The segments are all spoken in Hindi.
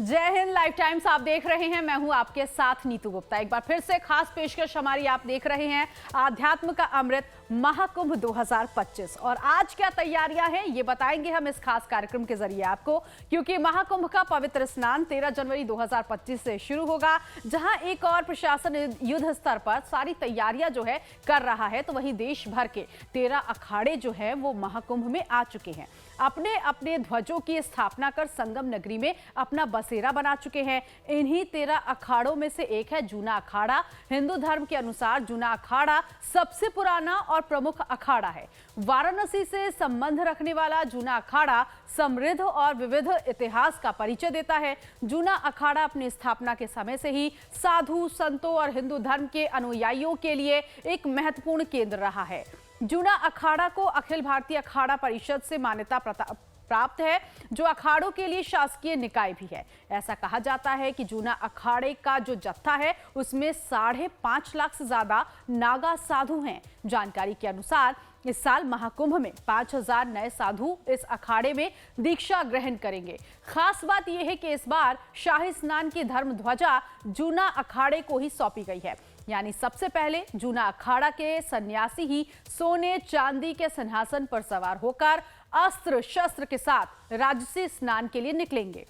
जय हिंद। लाइफ टाइम्स आप देख रहे हैं, मैं हूं आपके साथ नीतू गुप्ता। एक बार फिर से खास पेशकश हमारी आप देख रहे हैं, आध्यात्म का अमृत महाकुंभ 2025। और आज क्या तैयारियां हैं ये बताएंगे हम इस खास कार्यक्रम के जरिए आपको, क्योंकि महाकुंभ का पवित्र स्नान 13 जनवरी 2025 से शुरू होगा। जहां एक और प्रशासन युद्ध स्तर पर सारी तैयारियां जो है कर रहा है, तो वहीं देश भर के 13 अखाड़े जो है वो महाकुंभ में आ चुके हैं। अपने अपने ध्वजों की स्थापना कर संगम नगरी में अपना बसेरा बना चुके हैं। इन्हीं 13 अखाड़ों में से एक है जूना अखाड़ा। हिंदू धर्म के अनुसार जूना अखाड़ा सबसे पुराना और प्रमुख अखाड़ा है। वाराणसी से संबंध रखने वाला जूना अखाड़ा समृद्ध और विविध इतिहास का परिचय देता है। जूना अखाड़ा अपनी स्थापना के समय से ही साधु संतों और हिंदू धर्म के अनुयायियों के लिए एक महत्वपूर्ण केंद्र रहा है। जूना अखाड़ा को अखिल भारतीय अखाड़ा परिषद से मान्यता प्राप्त है, जो अखाड़ों के लिए शासकीय निकाय भी है। ऐसा कहा जाता है कि जूना अखाड़े का जो जत्था है उसमें 5.5 लाख से ज्यादा नागा साधु हैं। जानकारी के अनुसार इस साल महाकुंभ में 5000 नए साधु इस अखाड़े में दीक्षा ग्रहण करेंगे। खास बात यह है कि इस बार शाही स्नान की धर्म ध्वजा जूना अखाड़े को ही सौंपी गई है। यानी सबसे पहले जूना अखाड़ा के सन्यासी ही सोने चांदी के सिंहासन पर सवार होकर अस्त्र शस्त्र के साथ राजसी स्नान के लिए निकलेंगे।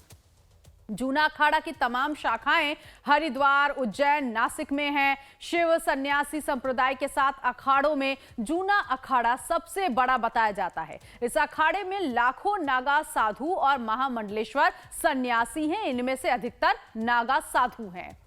जूना अखाड़ा की तमाम शाखाएं हरिद्वार, उज्जैन, नासिक में हैं। शिव सन्यासी संप्रदाय के साथ अखाड़ों में जूना अखाड़ा सबसे बड़ा बताया जाता है। इस अखाड़े में लाखों नागा साधु और महामंडलेश्वर सन्यासी हैं। इनमें से अधिकतर नागा साधु हैं।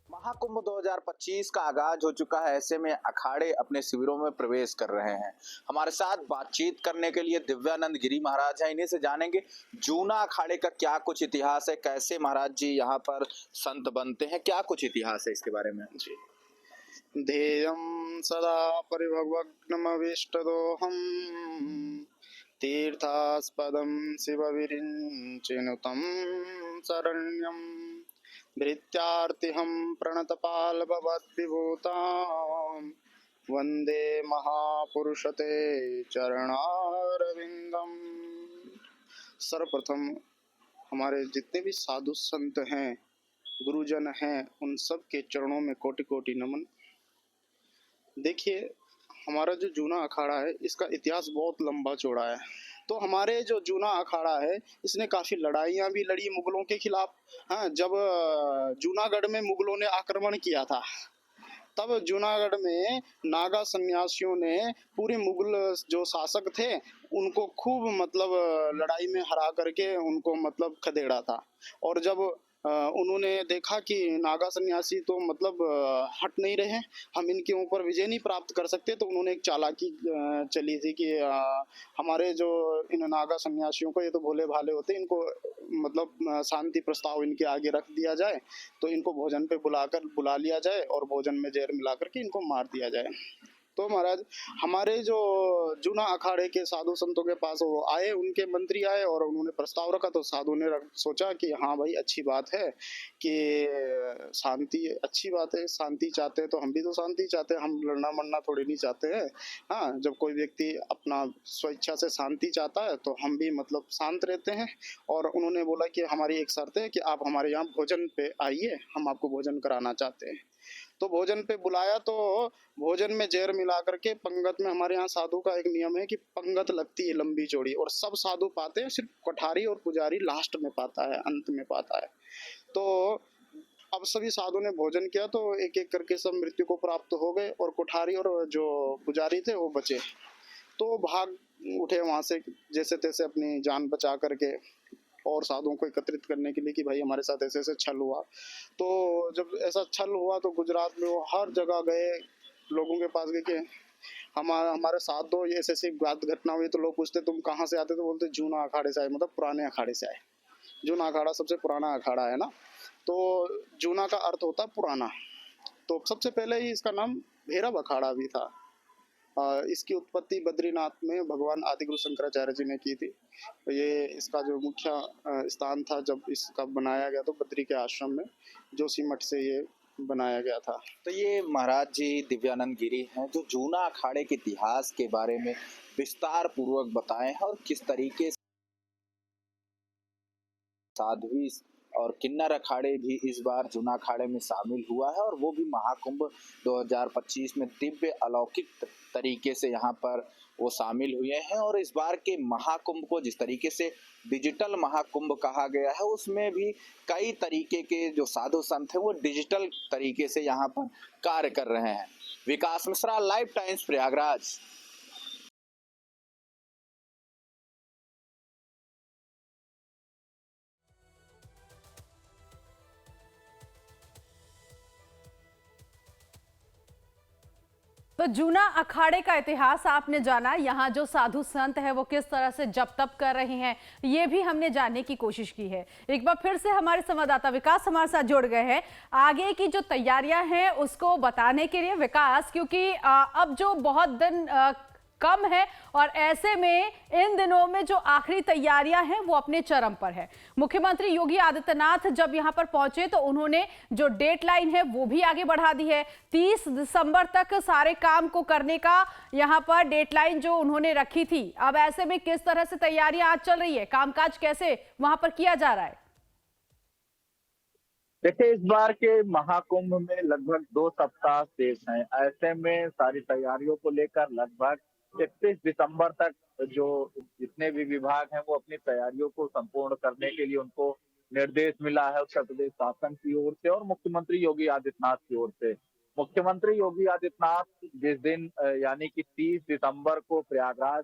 महाकुंभ 2025 का आगाज हो चुका है। ऐसे में अखाड़े अपने शिविरों में प्रवेश कर रहे हैं। हमारे साथ बातचीत करने के लिए दिव्यानंद गिरी महाराज हैं। इन्हीं से जानेंगे जूना अखाड़े का क्या कुछ इतिहास है, कैसे महाराज जी यहाँ पर संत बनते हैं, क्या कुछ इतिहास है इसके बारे में जी। ध्येयं सदा परिभवग्नमविष्टदोहं तीर्थास्पदं शिवविरिञ्चिनुतं शरण्यं भृत्यार्तिहं प्रणतपालभवद्विभूतां वन्दे महापुरुषते चरणारविन्दम्। सर्वप्रथम हमारे जितने भी साधु संत हैं, गुरुजन हैं, उन सब के चरणों में कोटि कोटि नमन। देखिए, हमारा जो जूना अखाड़ा है इसका इतिहास बहुत लंबा चौड़ा है। तो हमारे जो जूना अखाड़ा है इसने काफ़ी लड़ाइयाँ भी लड़ी मुगलों के खिलाफ। हाँ, जब जूनागढ़ में मुगलों ने आक्रमण किया था, तब जूनागढ़ में नागा सन्यासियों ने पूरे मुगल जो शासक थे उनको खूब लड़ाई में हरा करके उनको खदेड़ा था। और जब उन्होंने देखा कि नागा सन्यासी तो हट नहीं रहे, हम इनके ऊपर विजय नहीं प्राप्त कर सकते, तो उन्होंने एक चालाकी चली थी कि हमारे जो इन नागा सन्यासियों को, ये तो भोले भाले होते, इनको शांति प्रस्ताव इनके आगे रख दिया जाए, तो इनको भोजन पे बुला लिया जाए और भोजन में जहर मिला करके इनको मार दिया जाए। तो महाराज हमारे जो जूना अखाड़े के साधु संतों के पास वो आए, उनके मंत्री आए और उन्होंने प्रस्ताव रखा। तो साधु ने सोचा कि हाँ भाई, अच्छी बात है कि शांति, अच्छी बात है, शांति चाहते हैं तो हम भी तो शांति चाहते हैं, हम लड़ना मरना थोड़ी नहीं चाहते हैं। हाँ, जब कोई व्यक्ति अपना स्वेच्छा से शांति चाहता है तो हम भी शांत रहते हैं। और उन्होंने बोला कि हमारी एक शर्त है कि आप हमारे यहाँ भोजन पे आइए, हम आपको भोजन कराना चाहते हैं। तो भोजन पे बुलाया, तो भोजन में जहर मिला करके पंगत में, हमारे यहाँ साधु का एक नियम है कि पंगत लगती है लंबी चौड़ी, और सब साधु पाते हैं, सिर्फ कोठारी और पुजारी लास्ट में पाता है, अंत में पाता है। तो अब सभी साधु ने भोजन किया तो एक एक करके सब मृत्यु को प्राप्त हो गए, और कोठारी और जो पुजारी थे वो बचे। तो भाग उठे वहां से जैसे तैसे अपनी जान बचा करके, और साधुओं को एकत्रित करने के लिए कि भाई हमारे साथ ऐसे ऐसे छल हुआ। तो जब ऐसा छल हुआ तो गुजरात में वो हर जगह गए, लोगों के पास गए कि हमारे साथ दो ये ऐसे ऐसी बात घटना हुई। तो लोग पूछते तुम कहाँ से आते, तो बोलते जूना अखाड़े से आए, पुराने अखाड़े से आए। जूना अखाड़ा सबसे पुराना अखाड़ा है ना, तो जूना का अर्थ होता है पुराना। तो सबसे पहले ही इसका नाम भैरव अखाड़ा भी था। इसकी उत्पत्ति बद्रीनाथ में भगवान आदिगुरु शंकराचार्य जी ने की थी। ये इसका जो मुख्य स्थान था जब इसका बनाया गया, तो बद्री के आश्रम में जोशी मठ से ये बनाया गया था। तो ये महाराज जी दिव्यानंद गिरी हैं जो जूना अखाड़े के इतिहास के बारे में विस्तार पूर्वक बताए हैं और किस तरीके साध्वी और किन्नर अखाड़े भी इस बार जूना अखाड़े में शामिल हुआ है और वो भी महाकुंभ 2025 में दिव्य अलौकिक तरीके से यहाँ पर वो शामिल हुए हैं। और इस बार के महाकुंभ को जिस तरीके से डिजिटल महाकुंभ कहा गया है, उसमें भी कई तरीके के जो साधु संत हैं वो डिजिटल तरीके से यहाँ पर कार्य कर रहे हैं। विकास मिश्रा, लाइव टाइम्स, प्रयागराज। तो जूना अखाड़े का इतिहास आपने जाना, यहाँ जो साधु संत है वो किस तरह से जप तप कर रहे हैं, ये भी हमने जानने की कोशिश की है। एक बार फिर से हमारे संवाददाता विकास हमारे साथ जुड़ गए हैं आगे की जो तैयारियां हैं उसको बताने के लिए। विकास, क्योंकि अब जो बहुत दिन कम है और ऐसे में इन दिनों में जो आखिरी तैयारियां हैं वो अपने चरम पर है। मुख्यमंत्री योगी आदित्यनाथ जब यहां पर पहुंचे तो उन्होंने जो डेडलाइन है वो भी आगे बढ़ा दी है। 30 दिसंबर तक सारे काम को करने का यहां पर डेडलाइन जो उन्होंने रखी थी। अब ऐसे में किस तरह से तैयारियां आज चल रही है, कामकाज कैसे वहां पर किया जा रहा है? देखिए, इस बार के महाकुंभ में लगभग 2 सप्ताह शेष हैं। ऐसे में सारी तैयारियों को लेकर लगभग 31 दिसंबर तक जो जितने भी विभाग हैं वो अपनी तैयारियों को संपूर्ण करने के लिए उनको निर्देश मिला है उत्तर प्रदेश शासन की ओर से और मुख्यमंत्री योगी आदित्यनाथ की ओर से। मुख्यमंत्री योगी आदित्यनाथ जिस दिन यानी कि 30 दिसंबर को प्रयागराज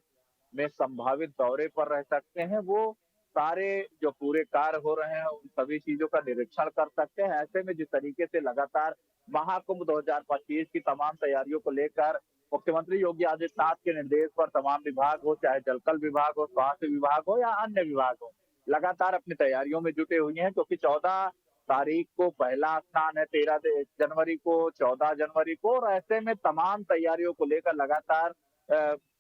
में संभावित दौरे पर रह सकते हैं, वो सारे जो पूरे कार्य हो रहे हैं उन सभी चीजों का निरीक्षण कर सकते हैं। ऐसे में जिस तरीके से लगातार महाकुंभ 2025 की तमाम तैयारियों को लेकर मुख्यमंत्री योगी आदित्यनाथ के निर्देश पर तमाम विभाग हो, चाहे जलकल विभाग हो, स्वास्थ्य विभाग हो या अन्य विभाग हो, लगातार अपनी तैयारियों में जुटे हुए हैं। क्योंकि 14 तारीख को पहला स्नान है, 13 जनवरी को, 14 जनवरी को, और ऐसे में तमाम तैयारियों को लेकर लगातार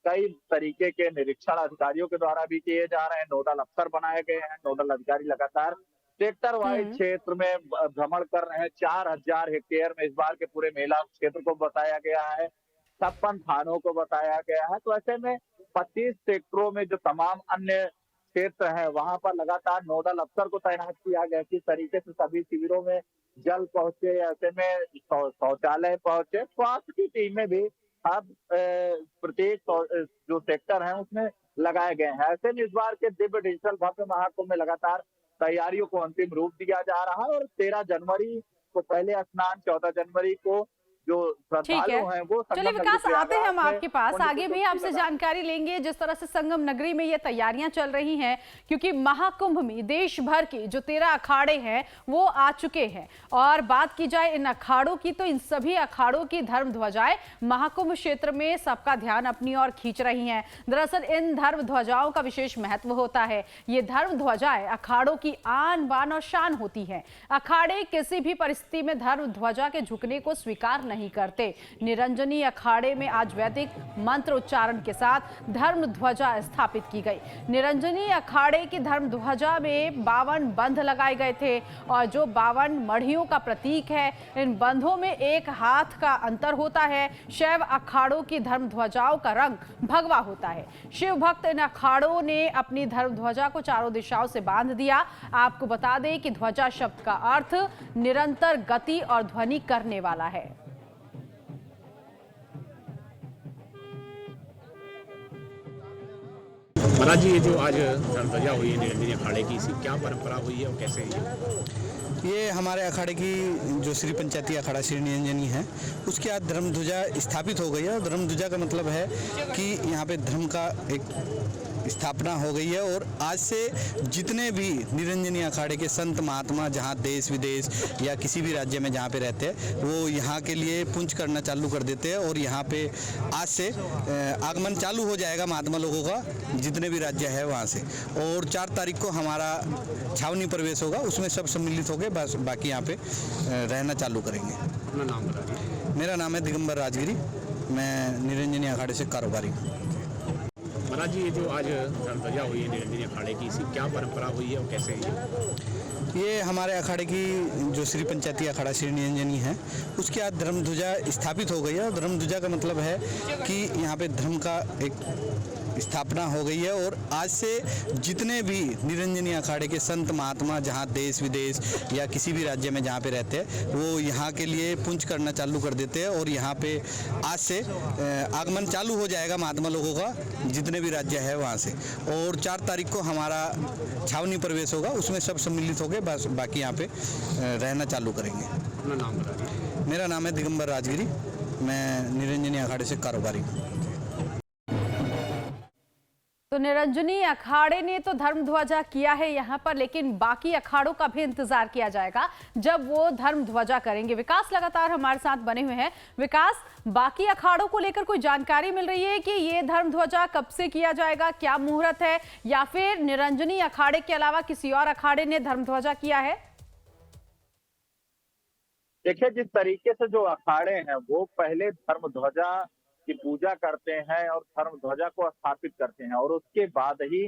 कई तरीके के निरीक्षण अधिकारियों के द्वारा भी किए जा रहे हैं। नोडल अफसर बनाए गए हैं। नोडल अधिकारी लगातार सेक्टर वाइज क्षेत्र में भ्रमण कर रहे हैं। 4000 हेक्टेयर में इस बार के पूरे मेला क्षेत्र को बताया गया है, 56 थानों को बताया गया है। तो ऐसे में 25 सेक्टरों में जो तमाम अन्य क्षेत्र हैं वहां पर लगातार नोडल अफसर को तैनात किया गया। किस तरीके से सभी शिविरों में जल पहुंचे, ऐसे में शौचालय पहुंचे, स्वास्थ्य की टीमें भी अब प्रत्येक जो सेक्टर है उसमें लगाए गए हैं। ऐसे में इस बार के दिव्य डिजिटल भव्य महाकुंभ में लगातार तैयारियों को अंतिम रूप दिया जा रहा है और 13 जनवरी को पहले स्नान, 14 जनवरी को जो श्रद्धालु हैं वो चलिए विकास, आते हैं हम आपके पास, आगे भी आपसे जानकारी लेंगे जिस तरह से संगम नगरी में ये तैयारियां चल रही हैं। क्योंकि महाकुंभ में देश भर के जो 13 अखाड़े हैं वो आ चुके हैं और बात की जाए इन अखाड़ों की तो इन सभी अखाड़ों की धर्म ध्वजाएं महाकुंभ क्षेत्र में सबका ध्यान अपनी ओर खींच रही हैं। दरअसल इन धर्म ध्वजाओं का विशेष महत्व होता है। ये धर्म ध्वजाएं अखाड़ों की आन बान और शान होती है। अखाड़े किसी भी परिस्थिति में धर्म ध्वजा के झुकने को स्वीकार नहीं करते। निरंजनी अखाड़े में आज वैदिक मंत्र उच्चारण के साथ धर्म ध्वजा स्थापित की गई। निरंजनी अखाड़े की धर्म ध्वजा में 52 बंध लगाए गए थे और जो 52 मढ़ियों का प्रतीक है, इन बंधों में एक हाथ का अंतर होता है। शैव अखाड़ों की धर्म ध्वजाओं का रंग भगवा होता है। शिव भक्त इन अखाड़ों ने अपनी धर्म ध्वजा को चारों दिशाओं से बांध दिया। आपको बता दें कि ध्वजा शब्द का अर्थ निरंतर गति और ध्वनि करने वाला है। महाराज जी, ये जो आज धर्म ध्वजा हुई है निरंजनी अखाड़े की, इसकी क्या परंपरा हुई है और कैसे है? ये हमारे अखाड़े की जो श्री पंचायती अखाड़ा श्री निरंजनी है उसकी आज धर्म ध्वजा स्थापित हो गई है। और धर्म ध्वजा का मतलब है कि यहाँ पे धर्म का एक स्थापना हो गई है और आज से जितने भी निरंजनी अखाड़े के संत महात्मा जहाँ देश विदेश या किसी भी राज्य में जहाँ पे रहते हैं वो यहाँ के लिए पुंज करना चालू कर देते हैं। और यहाँ पे आज से आगमन चालू हो जाएगा महात्मा लोगों का, जितने भी राज्य है वहाँ से। और 4 तारीख को हमारा छावनी प्रवेश होगा, उसमें सब सम्मिलित होकर बस बाकी यहाँ पे रहना चालू करेंगे। अपना नाम बता दीजिए। मेरा नाम है दिगंबर राजगिरी, मैं निरंजनी अखाड़े से कारोबारी हूँ। महाराज जी, ये जो आज धर्म ध्वजा हुई है निरंजनी अखाड़े की, इसकी क्या परंपरा हुई है और कैसे है? ये हमारे अखाड़े की जो श्री पंचायती अखाड़ा श्री निरंजनी है उसकी आज धर्म ध्वजा स्थापित हो गई है। और धर्म ध्वजा का मतलब है कि यहाँ पे धर्म का एक स्थापना हो गई है और आज से जितने भी निरंजनी अखाड़े के संत महात्मा जहाँ देश विदेश या किसी भी राज्य में जहाँ पे रहते हैं वो यहाँ के लिए पुंज करना चालू कर देते हैं और यहाँ पे आज से आगमन चालू हो जाएगा महात्मा लोगों का जितने भी राज्य है वहाँ से। और 4 तारीख को हमारा छावनी प्रवेश होगा, उसमें सब सम्मिलित होकर बस बाकी यहाँ पे रहना चालू करेंगे। अपना नाम बता दीजिए। मेरा नाम है दिगंबर राजगिरी, मैं निरंजनी अखाड़े से कारोबारी हूँ। तो निरंजनी अखाड़े ने तो धर्म ध्वजा किया है यहाँ पर, लेकिन बाकी अखाड़ों का भी इंतजार किया जाएगा जब वो धर्म ध्वजा करेंगे। विकास लगातार हमारे साथ बने हुए हैं। विकास, बाकी अखाड़ों को लेकर कोई जानकारी मिल रही है कि ये धर्म ध्वजा कब से किया जाएगा, क्या मुहूर्त है, या फिर निरंजनी अखाड़े के अलावा किसी और अखाड़े ने धर्म ध्वजा किया है? देखिए, जिस तरीके से जो अखाड़े हैं वो पहले धर्म ध्वजा की पूजा करते हैं और धर्म ध्वजा को स्थापित करते हैं और उसके बाद ही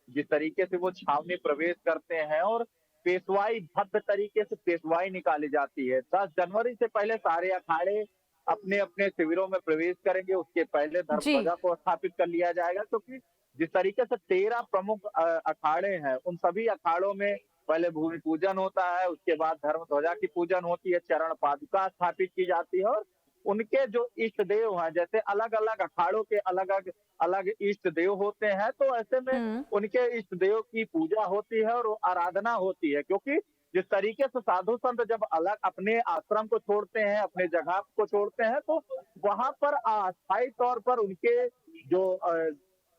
जिस तरीके से वो छावनी प्रवेश करते हैं और पेशवाई, भव्य तरीके से पेशवाई निकाली जाती है। 10 जनवरी से पहले सारे अखाड़े अपने अपने शिविरों में प्रवेश करेंगे, उसके पहले धर्म ध्वजा को स्थापित कर लिया जाएगा। क्योंकि जिस तरीके से 13 प्रमुख अखाड़े हैं, उन सभी अखाड़ों में पहले भूमि पूजन होता है, उसके बाद धर्म ध्वजा की पूजन होती है, चरण पादुका स्थापित की जाती है और उनके जो इष्ट देव हैं, जैसे अलग अलग अखाड़ों के अलग अलग इष्ट देव होते हैं, तो ऐसे में उनके इष्ट देव की पूजा होती है और आराधना होती है। क्योंकि जिस तरीके से साधु संत जब अलग अपने आश्रम को छोड़ते हैं, अपने जगह को छोड़ते हैं, तो वहां पर अस्थायी तौर पर उनके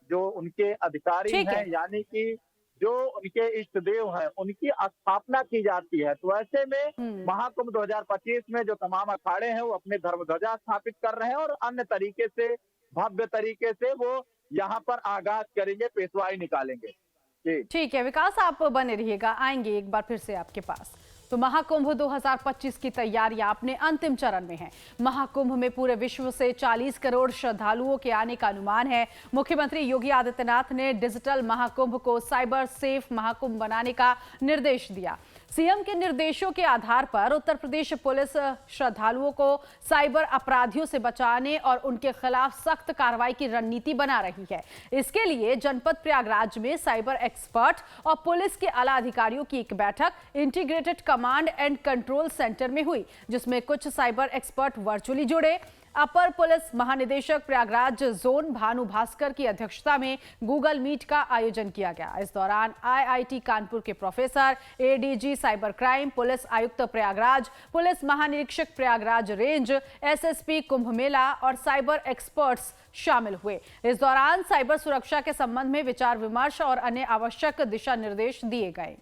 जो उनके अधिकारी हैं, यानी कि जो उनके इष्ट देव हैं, उनकी स्थापना की जाती है। तो ऐसे में महाकुंभ 2025 में जो तमाम अखाड़े हैं वो अपने धर्म ध्वजा स्थापित कर रहे हैं और अन्य तरीके से, भव्य तरीके से वो यहाँ पर आगाज करेंगे, पेशवाई निकालेंगे। ठीक है विकास, आप बने रहिएगा, आएंगे एक बार फिर से आपके पास। तो महाकुंभ 2025 की तैयारियां अपने अंतिम चरण में हैं। महाकुंभ में पूरे विश्व से 40 करोड़ श्रद्धालुओं के आने का अनुमान है। मुख्यमंत्री योगी आदित्यनाथ ने डिजिटल महाकुंभ को साइबर सेफ महाकुंभ बनाने का निर्देश दिया। सीएम के निर्देशों के आधार पर उत्तर प्रदेश पुलिस श्रद्धालुओं को साइबर अपराधियों से बचाने और उनके खिलाफ सख्त कार्रवाई की रणनीति बना रही है। इसके लिए जनपद प्रयागराज में साइबर एक्सपर्ट और पुलिस के आला अधिकारियों की एक बैठक integrated command and control centre में हुई, जिसमें कुछ साइबर एक्सपर्ट वर्चुअली जुड़े। अपर पुलिस महानिदेशक प्रयागराज जोन भानु भास्कर की अध्यक्षता में गूगल मीट का आयोजन किया गया। इस दौरान आईआईटी कानपुर के professor, ADG cyber crime, police आयुक्त प्रयागराज, पुलिस महानिरीक्षक प्रयागराज रेंज, एसएसपी कुंभ मेला और साइबर एक्सपर्ट्स शामिल हुए। इस दौरान साइबर सुरक्षा के संबंध में विचार विमर्श और अन्य आवश्यक दिशा निर्देश दिए गए।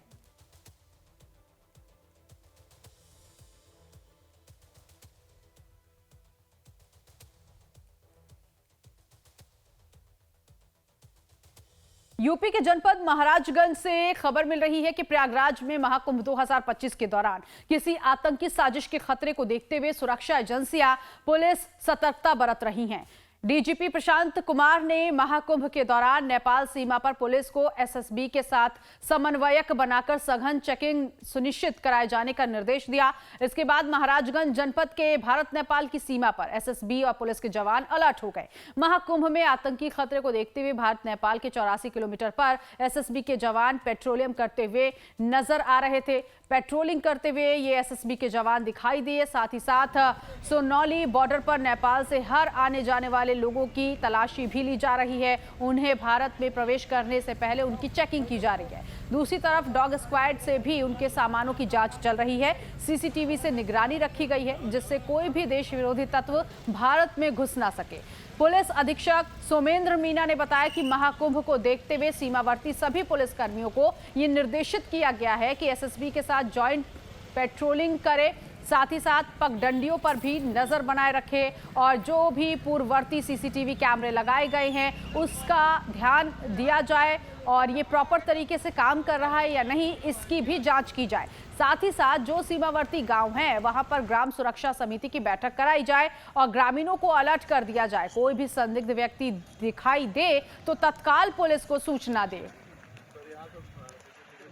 यूपी के जनपद महाराजगंज से खबर मिल रही है कि प्रयागराज में महाकुंभ 2025 के दौरान किसी आतंकी साजिश के खतरे को देखते हुए सुरक्षा एजेंसियां, पुलिस सतर्कता बरत रही हैं। डीजीपी प्रशांत कुमार ने महाकुंभ के दौरान नेपाल सीमा पर पुलिस को एसएसबी के साथ समन्वयक बनाकर सघन चेकिंग सुनिश्चित कराए जाने का निर्देश दिया। इसके बाद महाराजगंज जनपद के भारत नेपाल की सीमा पर एसएसबी और पुलिस के जवान अलर्ट हो गए। महाकुंभ में आतंकी खतरे को देखते हुए भारत नेपाल के 84 किलोमीटर पर एसएसबी के जवान पेट्रोलिंग करते हुए नजर आ रहे थे। पेट्रोलिंग करते हुए ये एसएसबी के जवान दिखाई दिए। साथ ही साथ सोनौली बॉर्डर पर नेपाल से हर आने जाने वाले लोगों की तलाशी भी ली जा रही है। उन्हें भारत में प्रवेश करने से पहले उनकी चेकिंग की जा रही है। दूसरी तरफ डॉग स्क्वाड से भी उनके सामानों की जांच चल रही है। सीसीटीवी से निगरानी रखी गई है, जिससे कोई भी देश विरोधी तत्व भारत में घुस ना सके। पुलिस अधीक्षक सोमेंद्र मीना ने बताया कि महाकुंभ को देखते हुए सीमावर्ती सभी पुलिस कर्मियों को ये निर्देशित किया गया है कि एसएसबी के साथ जॉइंट पेट्रोलिंग करें, साथ ही साथ पगडंडियों पर भी नजर बनाए रखें और जो भी पूर्ववर्ती सीसीटीवी कैमरे लगाए गए हैं उसका ध्यान दिया जाए और ये प्रॉपर तरीके से काम कर रहा है या नहीं, इसकी भी जांच की जाए। साथ ही साथ जो सीमावर्ती गांव हैं वहां पर ग्राम सुरक्षा समिति की बैठक कराई जाए और ग्रामीणों को अलर्ट कर दिया जाए। कोई भी संदिग्ध व्यक्ति दिखाई दे तो तत्काल पुलिस को सूचना दे।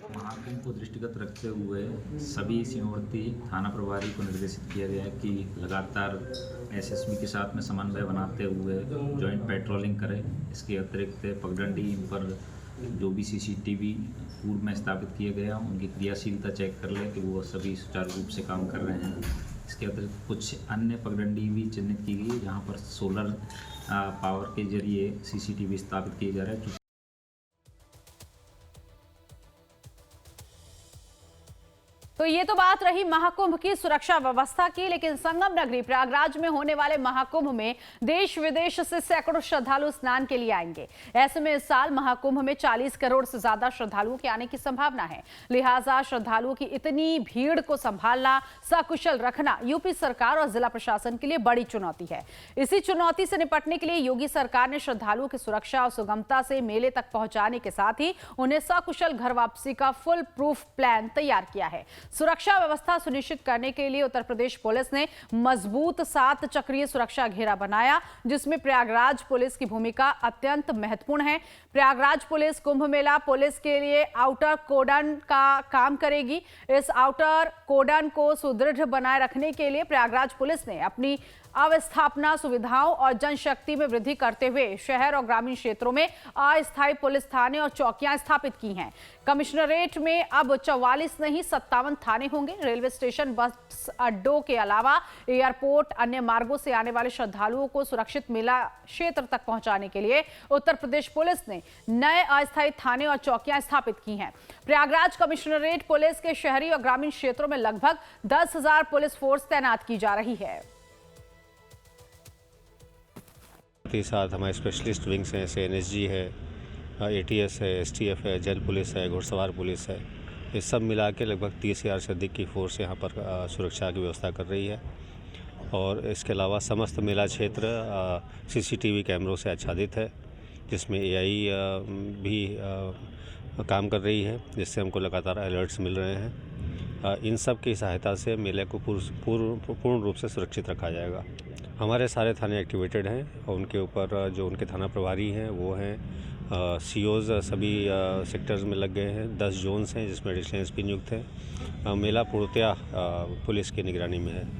महाकुंभ को दृष्टिगत रखते हुए सभी सीमावर्ती थाना प्रभारी को निर्देशित किया गया है कि लगातार एसएसबी के साथ में समन्वय बनाते हुए जॉइंट पेट्रोलिंग करें। इसके अतिरिक्त पगडंडी इन पर जो भी सीसीटीवी पूर्व में स्थापित किए गए हैं उनकी क्रियाशीलता चेक कर लें कि वो सभी सुचारू रूप से काम कर रहे हैं। इसके अतिरिक्त कुछ अन्य पगडंडी भी चिन्हित की गई है जहाँ पर सोलर पावर के जरिए सीसीटीवी स्थापित किए जा रहे हैं। तो ये तो बात रही महाकुंभ की सुरक्षा व्यवस्था की, लेकिन संगम नगरी प्रयागराज में होने वाले महाकुंभ में देश विदेश से सैकड़ों श्रद्धालु स्नान के लिए आएंगे। ऐसे में इस साल महाकुंभ में 40 करोड़ से ज्यादा श्रद्धालुओं के आने की संभावना है। लिहाजा श्रद्धालुओं की इतनी भीड़ को संभालना, सकुशल रखना यूपी सरकार और जिला प्रशासन के लिए बड़ी चुनौती है। इसी चुनौती से निपटने के लिए योगी सरकार ने श्रद्धालुओं की सुरक्षा और सुगमता से मेले तक पहुंचाने के साथ ही उन्हें सकुशल घर वापसी का फुल प्रूफ प्लान तैयार किया है। सुरक्षा व्यवस्था सुनिश्चित करने के लिए उत्तर प्रदेश पुलिस ने मजबूत 7 चक्रीय सुरक्षा घेरा बनाया, जिसमें प्रयागराज पुलिस की भूमिका अत्यंत महत्वपूर्ण है। प्रयागराज पुलिस कुंभ मेला पुलिस के लिए आउटर कोर्डन का काम करेगी। इस आउटर कोर्डन को सुदृढ़ बनाए रखने के लिए प्रयागराज पुलिस ने अपनी अवस्थापना सुविधाओं और जनशक्ति में वृद्धि करते हुए शहर और ग्रामीण क्षेत्रों में अस्थायी पुलिस थाने और चौकियां स्थापित की हैं। कमिश्नरेट में अब 44 नहीं 57 थाने होंगे। रेलवे स्टेशन, बस अड्डों के अलावा एयरपोर्ट, अन्य मार्गों से आने वाले श्रद्धालुओं को सुरक्षित मेला क्षेत्र तक पहुंचाने के लिए उत्तर प्रदेश पुलिस ने नए अस्थायी थाने और चौकियां स्थापित की हैं। प्रयागराज कमिश्नरेट पुलिस के शहरी और ग्रामीण क्षेत्रों में लगभग 10,000 पुलिस फोर्स तैनात की जा रही है। साथ हमारे स्पेशलिस्ट विंग्स हैं, जैसे एनएसजी है, एटीएस है, एसटीएफ है, जल पुलिस है, घुड़सवार पुलिस है। ये सब मिला के लगभग 30,000 से अधिक की फोर्स यहाँ पर सुरक्षा की व्यवस्था कर रही है। और इसके अलावा समस्त मेला क्षेत्र सीसीटीवी कैमरों से आच्छादित है, जिसमें एआई भी काम कर रही है, जिससे हमको लगातार अलर्ट्स मिल रहे हैं। इन सब की सहायता से मेले को पूर्ण रूप से सुरक्षित रखा जाएगा। हमारे सारे थाने एक्टिवेटेड हैं और उनके ऊपर जो उनके थाना प्रभारी हैं वो हैं सीओज सभी सेक्टर्स में लग गए हैं। 10 जोन्स हैं जिसमें एडिशनल एसपी नियुक्त हैं। मेला पूर्णतया पुलिस की निगरानी में है।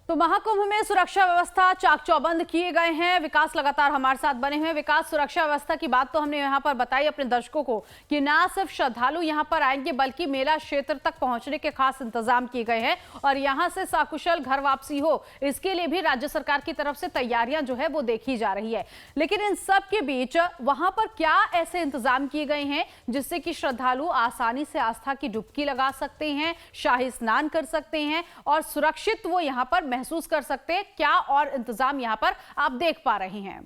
तो महाकुंभ में सुरक्षा व्यवस्था चाक चौबंद किए गए हैं। विकास लगातार हमारे साथ बने हुए हैं। विकास, सुरक्षा व्यवस्था की बात तो हमने यहाँ पर बताई अपने दर्शकों को कि ना सिर्फ श्रद्धालु यहाँ पर आएंगे बल्कि मेला क्षेत्र तक पहुंचने के खास इंतजाम किए गए हैं और यहाँ से सकुशल घर वापसी हो, इसके लिए भी राज्य सरकार की तरफ से तैयारियां जो है वो देखी जा रही है। लेकिन इन सब के बीच वहां पर क्या ऐसे इंतजाम किए गए हैं जिससे कि श्रद्धालु आसानी से आस्था की डुबकी लगा सकते हैं, शाही स्नान कर सकते हैं और सुरक्षित वो यहाँ पर महसूस कर सकते हैं? क्या और इंतजाम यहां पर आप देख पा रहे हैं?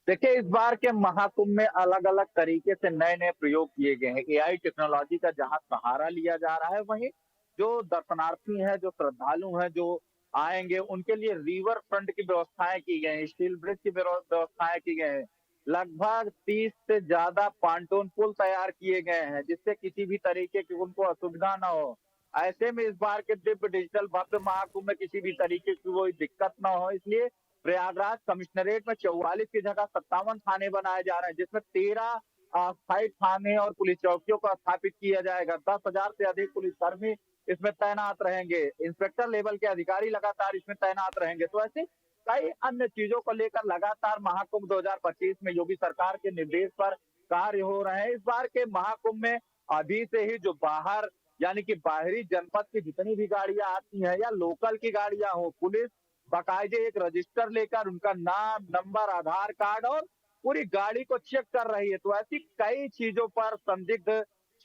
देखिए, इस बार के महाकुंभ में अलग अलग तरीके से नए नए प्रयोग किए गए हैं। एआई टेक्नोलॉजी का जहां सहारा लिया जा रहा है, वहीं जो दर्शनार्थी हैं, जो श्रद्धालु हैं, जो आएंगे, उनके लिए रिवर फ्रंट की व्यवस्थाएं की गई हैं, स्टील ब्रिज की व्यवस्थाएं की गई हैं। लगभग 30 से ज्यादा पांटून पुल तैयार किए गए हैं, जिससे किसी भी तरीके की उनको असुविधा न हो। ऐसे में इस बार के दिव्य डिजिटल भव्य महाकुंभ में किसी भी तरीके की कोई दिक्कत न हो, इसलिए प्रयागराज कमिश्नरेट में 44 की जगह 57 थाने बनाए जा रहे हैं, जिसमें 13 अस्थायी थाने और पुलिस चौकियों को स्थापित किया जाएगा। 10,000 से अधिक पुलिसकर्मी इसमें तैनात रहेंगे। इंस्पेक्टर लेवल के अधिकारी लगातार इसमें तैनात रहेंगे। तो ऐसे कई अन्य चीजों को लेकर लगातार महाकुंभ 2025 में योगी सरकार के निर्देश पर कार्य हो रहे हैं। इस बार के महाकुंभ में अभी से ही जो बाहर यानी कि बाहरी जनपद की जितनी भी गाड़ियां आती हैं या लोकल की गाड़ियां हो, पुलिस बाकायदे एक रजिस्टर लेकर उनका नाम, नंबर, आधार कार्ड और पूरी गाड़ी को चेक कर रही है। तो ऐसी कई चीजों पर, संदिग्ध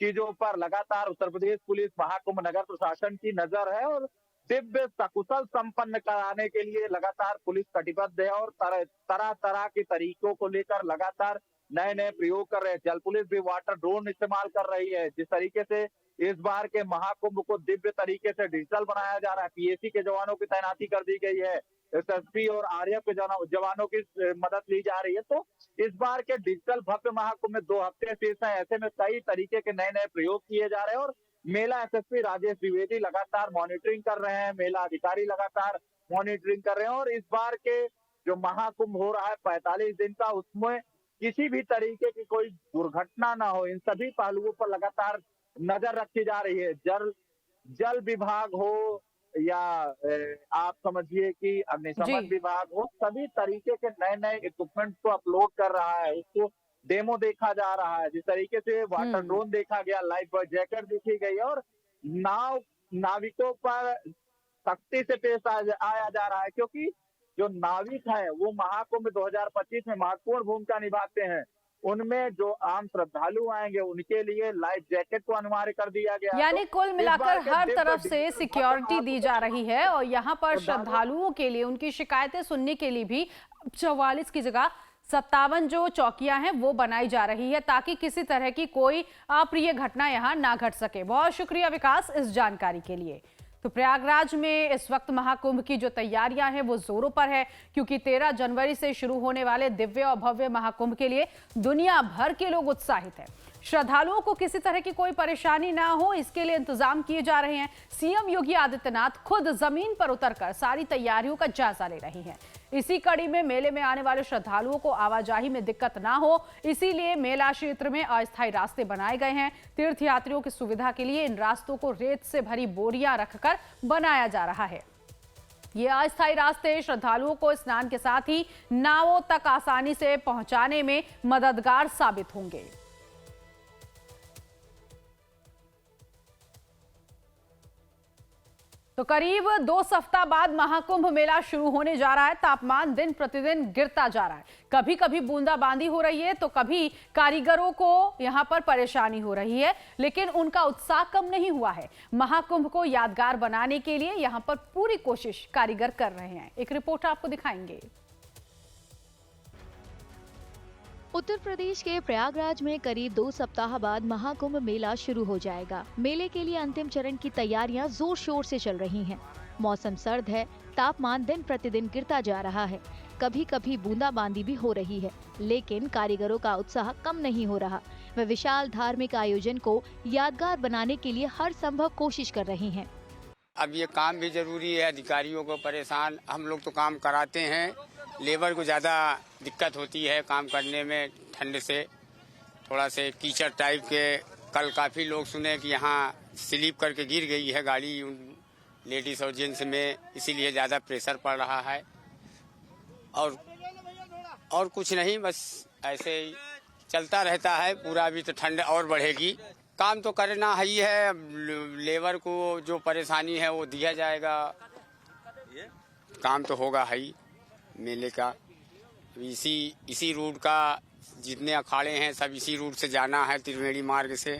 चीजों पर लगातार उत्तर प्रदेश पुलिस, महाकुंभ नगर प्रशासन की नजर है और दिव्य सकुशल संपन्न कराने के लिए लगातार पुलिस कटिबद्ध है और तरह तरह के तरीकों को लेकर लगातार नए नए प्रयोग कर रहे हैं। जल पुलिस भी वाटर ड्रोन इस्तेमाल कर रही है। जिस तरीके से इस बार के महाकुंभ को दिव्य तरीके से डिजिटल बनाया जा रहा है, पीएसी के जवानों की तैनाती कर दी गई है, एसएसपी और आरएएफ के जवानों की मदद ली जा रही है। तो इस बार के डिजिटल भव्य महाकुंभ में 2 हफ्ते शेष हैं। ऐसे में कई तरीके के नए नए प्रयोग किए जा रहे हैं और मेला एसएसपी राजेश द्विवेदी लगातार मॉनिटरिंग कर रहे हैं, मेला अधिकारी लगातार मॉनिटरिंग कर रहे हैं और इस बार के जो महाकुंभ हो रहा है 45 दिन का, उसमें किसी भी तरीके की कोई दुर्घटना ना हो, इन सभी पहलुओं पर लगातार नजर रखी जा रही है। जल विभाग हो या आप समझिए कि अग्निशमन विभाग हो, सभी तरीके के नए नए इक्विपमेंट को अपलोड कर रहा है, उसको डेमो देखा जा रहा है। जिस तरीके से वाटर ड्रोन देखा गया, लाइफ जैकेट देखी गई और नाविकों पर सख्ती से पेश आया जा रहा है, क्योंकि जो नाविक हैं वो महाकुंभ 2025 में महत्वपूर्ण भूमिका निभाते हैं। उनमें जो आम श्रद्धालु आएंगे उनके लिए लाइफ जैकेट को अनिवार्य कर दिया गया। यानी कुल मिलाकर हर तरफ से सिक्योरिटी दी जा रही है और यहाँ पर श्रद्धालुओं के लिए उनकी शिकायतें सुनने के लिए भी 44 की जगह 57 जो चौकियां हैं वो बनाई जा रही है, ताकि किसी तरह की कोई अप्रिय घटना यहाँ ना घट सके। बहुत शुक्रिया विकास इस जानकारी के लिए। तो प्रयागराज में इस वक्त महाकुंभ की जो तैयारियां हैं वो जोरों पर है, क्योंकि 13 जनवरी से शुरू होने वाले दिव्य और भव्य महाकुंभ के लिए दुनिया भर के लोग उत्साहित हैं। श्रद्धालुओं को किसी तरह की कोई परेशानी ना हो, इसके लिए इंतजाम किए जा रहे हैं। सीएम योगी आदित्यनाथ खुद जमीन पर उतरकर सारी तैयारियों का जायजा ले रही हैं। इसी कड़ी में मेले में आने वाले श्रद्धालुओं को आवाजाही में दिक्कत ना हो, इसीलिए मेला क्षेत्र में अस्थायी रास्ते बनाए गए हैं। तीर्थयात्रियों की सुविधा के लिए इन रास्तों को रेत से भरी बोरियां रखकर बनाया जा रहा है। ये अस्थायी रास्ते श्रद्धालुओं को स्नान के साथ ही नावों तक आसानी से पहुंचाने में मददगार साबित होंगे। तो करीब 2 सप्ताह बाद महाकुंभ मेला शुरू होने जा रहा है। तापमान दिन प्रतिदिन गिरता जा रहा है, कभी कभी बूंदाबांदी हो रही है तो कभी कारीगरों को यहां पर परेशानी हो रही है, लेकिन उनका उत्साह कम नहीं हुआ है। महाकुंभ को यादगार बनाने के लिए यहां पर पूरी कोशिश कारीगर कर रहे हैं। एक रिपोर्ट आपको दिखाएंगे। उत्तर प्रदेश के प्रयागराज में करीब 2 सप्ताह बाद महाकुंभ मेला शुरू हो जाएगा। मेले के लिए अंतिम चरण की तैयारियां जोर शोर से चल रही हैं। मौसम सर्द है, तापमान दिन प्रतिदिन गिरता जा रहा है, कभी कभी बूंदाबांदी भी हो रही है, लेकिन कारीगरों का उत्साह कम नहीं हो रहा। वे विशाल धार्मिक आयोजन को यादगार बनाने के लिए हर संभव कोशिश कर रहे हैं। अब ये काम भी जरूरी है, अधिकारियों को परेशान, हम लोग तो काम कराते हैं, लेबर को ज़्यादा दिक्कत होती है काम करने में। ठंड से थोड़ा से कीचड़ टाइप के, कल काफ़ी लोग सुने कि यहाँ स्लिप करके गिर गई है गाड़ी लेडीज और जेंट्स में, इसीलिए ज़्यादा प्रेशर पड़ रहा है। और कुछ नहीं, बस ऐसे ही चलता रहता है पूरा। अभी तो ठंड और बढ़ेगी, काम तो करना ही है। लेबर को जो परेशानी है वो दिया जाएगा, काम तो होगा ही मेले का। इसी रूट का जितने अखाड़े हैं सब इसी रूट से जाना है, त्रिवेणी मार्ग से।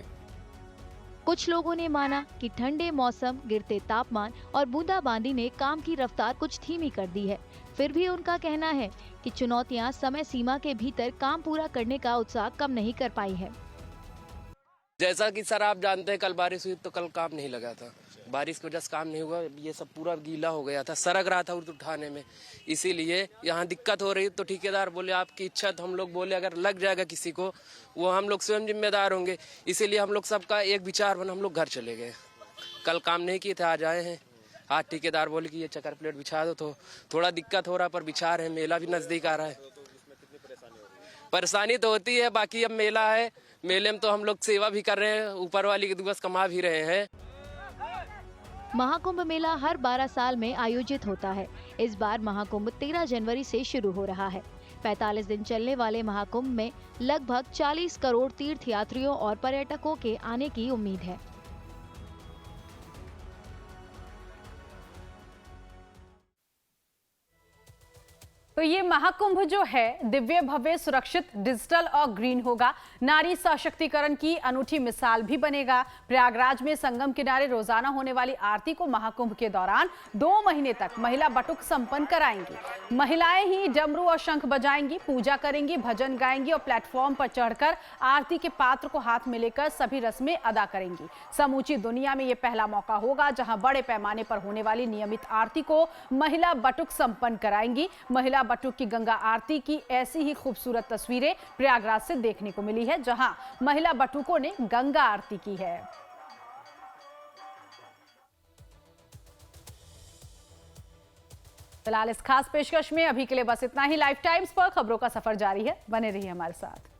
कुछ लोगों ने माना कि ठंडे मौसम, गिरते तापमान और बूंदाबांदी ने काम की रफ्तार कुछ धीमी कर दी है। फिर भी उनका कहना है कि चुनौतियां समय सीमा के भीतर काम पूरा करने का उत्साह कम नहीं कर पाई है। जैसा कि सर आप जानते हैं, कल बारिश हुई तो कल काम नहीं लगा था। बारिश की वजह से काम नहीं हुआ, ये सब पूरा गीला हो गया था, सरक रहा था उठाने में, इसीलिए यहाँ दिक्कत हो रही। तो ठेकेदार बोले आपकी इच्छा, तो हम लोग बोले अगर लग जाएगा किसी को वो हम लोग स्वयं जिम्मेदार होंगे। इसीलिए हम लोग सबका एक विचार बना, हम लोग घर चले गए। कल काम नहीं किए थे, आज आए हैं। आज ठेकेदार बोले कि ये चक्कर प्लेट बिछा दो, तो थोड़ा दिक्कत हो रहा, पर बिछा रहे हैं। मेला भी नजदीक आ रहा है, परेशानी तो होती है। बाकी अब मेला है, मेले में तो हम लोग सेवा भी कर रहे हैं, ऊपर वाली के दिवस कमा भी रहे हैं। महाकुंभ मेला हर 12 साल में आयोजित होता है। इस बार महाकुंभ 13 जनवरी से शुरू हो रहा है। 45 दिन चलने वाले महाकुंभ में लगभग 40 करोड़ तीर्थयात्रियों और पर्यटकों के आने की उम्मीद है। तो ये महाकुंभ जो है दिव्य, भव्य, सुरक्षित, डिजिटल और ग्रीन होगा। नारी सशक्तिकरण की अनूठी मिसाल भी बनेगा। प्रयागराज में संगम किनारे रोजाना होने वाली आरती को महाकुंभ के दौरान 2 महीने तक महिला बटुक संपन्न कराएंगी। महिलाएं ही डमरू और शंख बजाएंगी, पूजा करेंगी, भजन गाएंगी और प्लेटफॉर्म पर चढ़कर आरती के पात्र को हाथ में लेकर सभी रस्में अदा करेंगी। समूची दुनिया में ये पहला मौका होगा जहां बड़े पैमाने पर होने वाली नियमित आरती को महिला बटुक संपन्न कराएंगी। महिला बटुक की गंगा आरती की ऐसी ही खूबसूरत तस्वीरें प्रयागराज से देखने को मिली है, जहां महिला बटुकों ने गंगा आरती की है। फिलहाल इस खास पेशकश में अभी के लिए बस इतना ही। लाइफ टाइम्स पर खबरों का सफर जारी है, बने रहिए हमारे साथ।